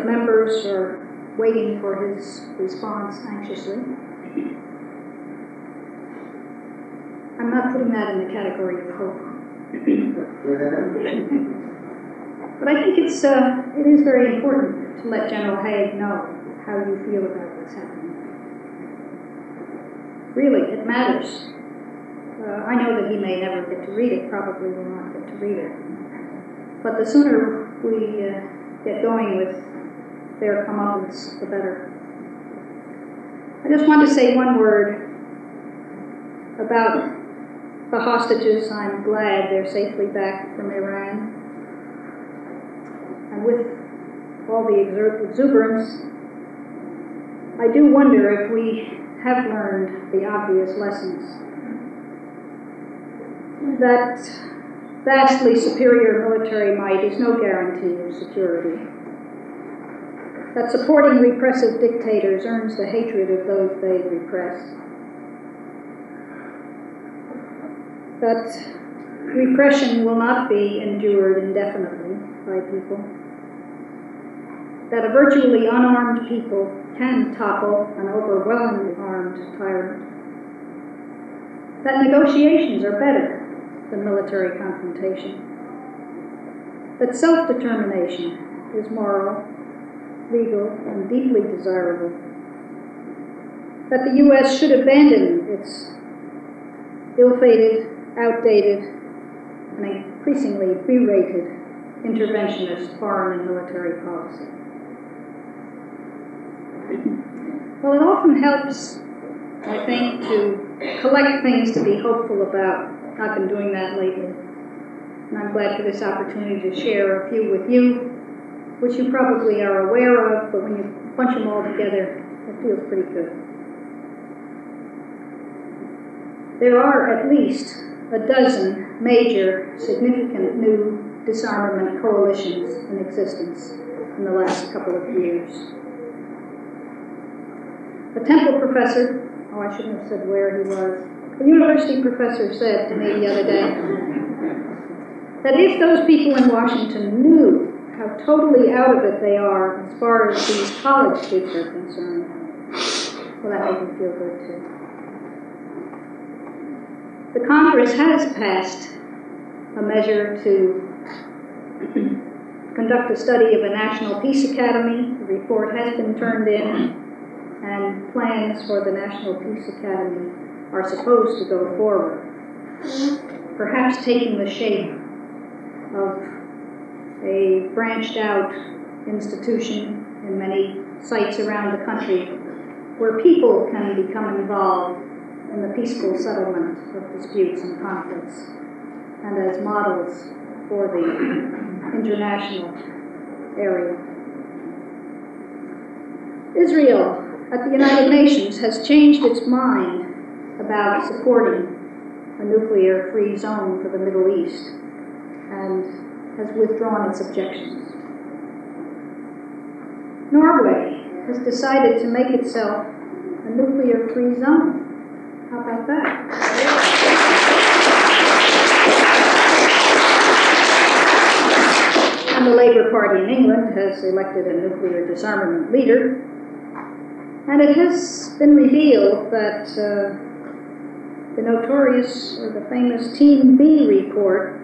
of members are waiting for his response anxiously. I'm not putting that in the category of hope. But I think it is very important to let General Haig know how you feel about what's happening. Really, it matters. I know that he may never get to read it, probably will not get to read it. But the sooner we get going with their comeuppance, the better. I just want to say one word about the hostages. I'm glad they're safely back from Iran. And with all the exuberance, I do wonder if we have learned the obvious lessons. That vastly superior military might is no guarantee of security. That supporting repressive dictators earns the hatred of those they repress. That repression will not be endured indefinitely by people. That a virtually unarmed people can topple an overwhelmingly armed tyrant. That negotiations are better than military confrontation. That self-determination is moral, legal, and deeply desirable. That the U.S. should abandon its ill-fated, outdated, and increasingly berated interventionist foreign and military policy. Well, it often helps, I think, to collect things to be hopeful about. I've been doing that lately, and I'm glad for this opportunity to share a few with you, which you probably are aware of, but when you bunch them all together, it feels pretty good. There are at least a dozen major, significant new disarmament coalitions in existence in the last couple of years. A Temple professor, I shouldn't have said where he was, a university professor said to me the other day that if those people in Washington knew how totally out of it they are as far as these college kids are concerned, well, that made me feel good too. The Congress has passed a measure to conduct a study of a National Peace Academy. The report has been turned in, and plans for the National Peace Academy are supposed to go forward, perhaps taking the shape of a branched out institution in many sites around the country where people can become involved in the peaceful settlement of disputes and conflicts, and as models for the international area. Israel at the United Nations has changed its mind about supporting a nuclear-free zone for the Middle East and has withdrawn its objections. Norway has decided to make itself a nuclear-free zone. How about that? And the Labour Party in England has elected a nuclear disarmament leader. And it has been revealed that the notorious or the famous Team B report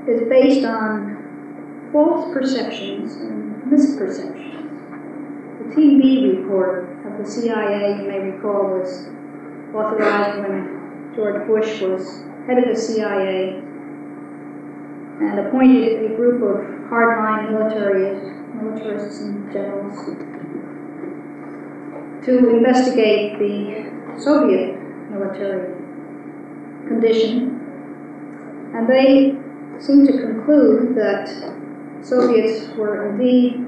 is based on false perceptions and misperceptions. The Team B report of the CIA, you may recall, was authorized when George Bush was head of the CIA and appointed a group of hardline militarists and generals to investigate the Soviet military condition. And they seem to conclude that Soviets were indeed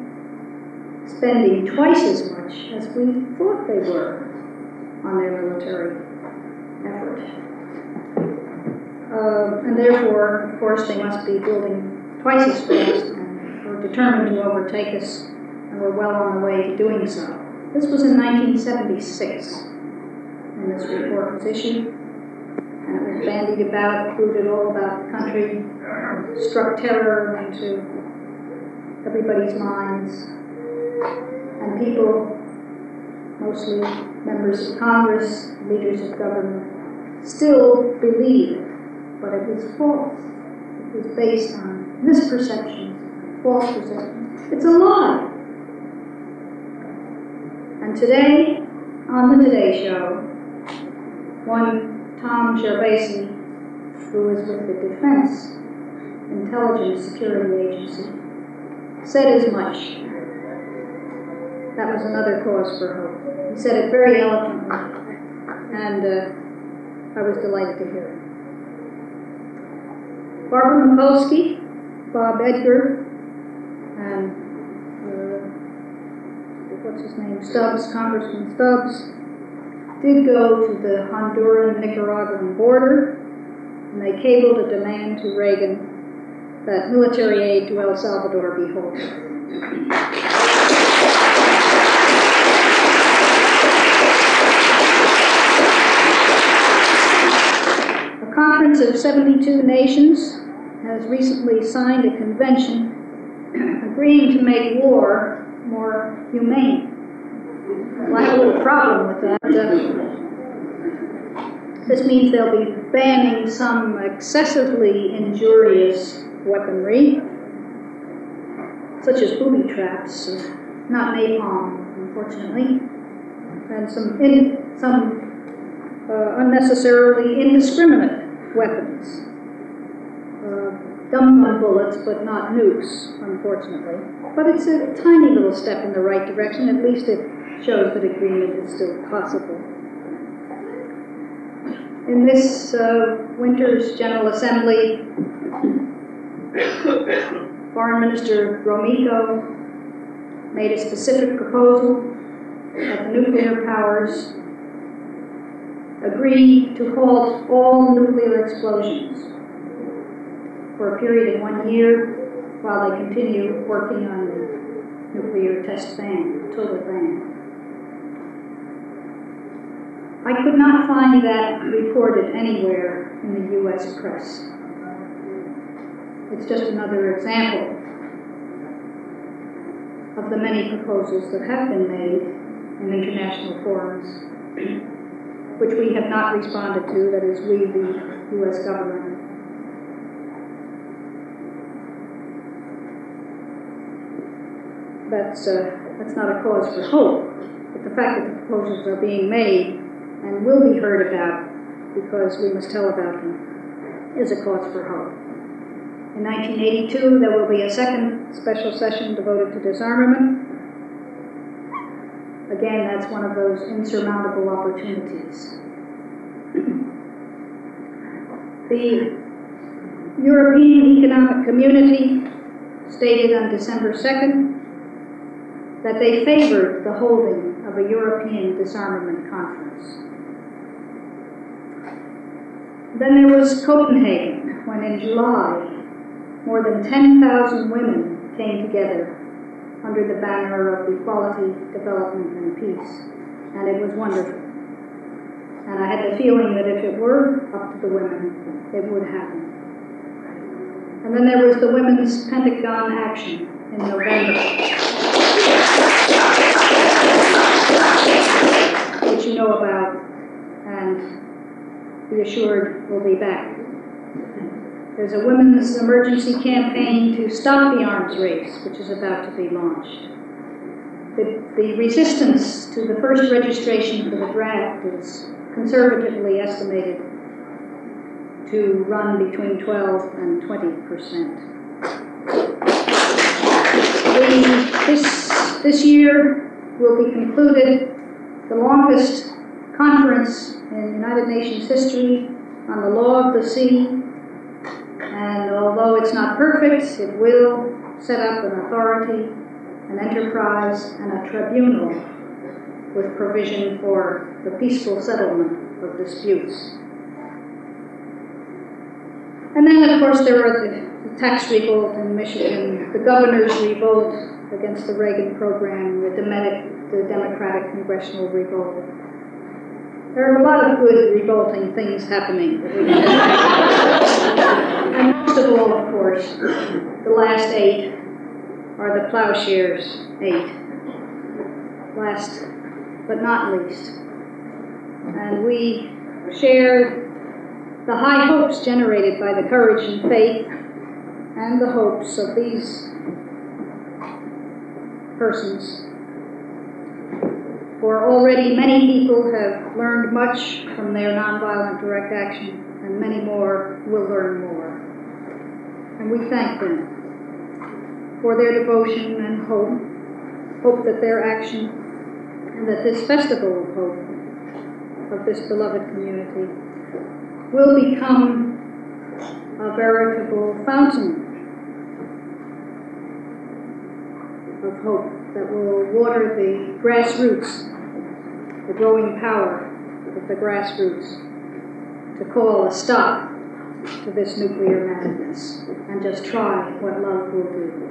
spending twice as much as we thought they were on their military effort. And therefore, of course, they must be building twice as fast and were determined to overtake us and were well on the way to doing so. This was in 1976 when this report was issued, and it was bandied about, included all about the country, struck terror into everybody's minds, and people, mostly members of Congress, leaders of government, still believe it, but it was false. It was based on misperceptions, false perceptions. It's a lie. And today, on the Today Show, one Tom Gervasi, who is with the Defense Intelligence Security Agency, said as much. That was another cause for hope. He said it very eloquently, and I was delighted to hear it. Barbara Mikulski, Bob Edgar, and what's his name, Stubbs, Congressman Stubbs, did go to the Honduran-Nicaraguan border, and they cabled a demand to Reagan that military aid to El Salvador be halted. A conference of 72 nations has recently signed a convention agreeing to make war more humane. Well, I have a little problem with that. This means they'll be banning some excessively injurious weaponry, such as booby traps, not napalm, unfortunately, and some unnecessarily indiscriminate weapons. Dum-dum bullets, but not nukes, unfortunately. But it's a tiny little step in the right direction. At least it shows that agreement is still possible. In this winter's General Assembly, Foreign Minister Gromyko made a specific proposal that the nuclear powers agree to halt all nuclear explosions for a period of 1 year while they continue working on the nuclear test ban, total ban. I could not find that reported anywhere in the U.S. press. It's just another example of the many proposals that have been made in international forums, which we have not responded to, that is, we, the U.S. government. That's not a cause for hope, but the fact that the proposals are being made and will be heard about because we must tell about them is a cause for hope. In 1982, there will be a second special session devoted to disarmament. Again, that's one of those insurmountable opportunities. The European Economic Community stated on December 2nd that they favored the holding of a European disarmament conference. Then there was Copenhagen, when in July, more than 10,000 women came together under the banner of equality, development, and peace. And it was wonderful. And I had the feeling that if it were up to the women, it would happen. And then there was the Women's Pentagon Action in November, which you know about, and be assured we'll be back. There's a women's emergency campaign to stop the arms race, which is about to be launched. The resistance to the first registration for the draft is conservatively estimated to run between 12 and 20%. This year will be concluded the longest conference in United Nations history on the law of the sea. And although it's not perfect, it will set up an authority, an enterprise, and a tribunal with provision for the peaceful settlement of disputes. And then, of course, there are the tax revolt in Michigan, the governor's revolt against the Reagan program, the Democratic congressional revolt. There are a lot of good revolting things happening. And most of all, of course, the last 8 are the Plowshares 8. Last but not least. And we share the high hopes generated by the courage and faith and the hopes of these persons. For already many people have learned much from their nonviolent direct action, and many more will learn more. And we thank them for their devotion and hope that their action and that this festival of hope of this beloved community will become a veritable fountain of hope that will water the grassroots, the growing power of the grassroots, to call a stop to this nuclear madness and just try what love will do.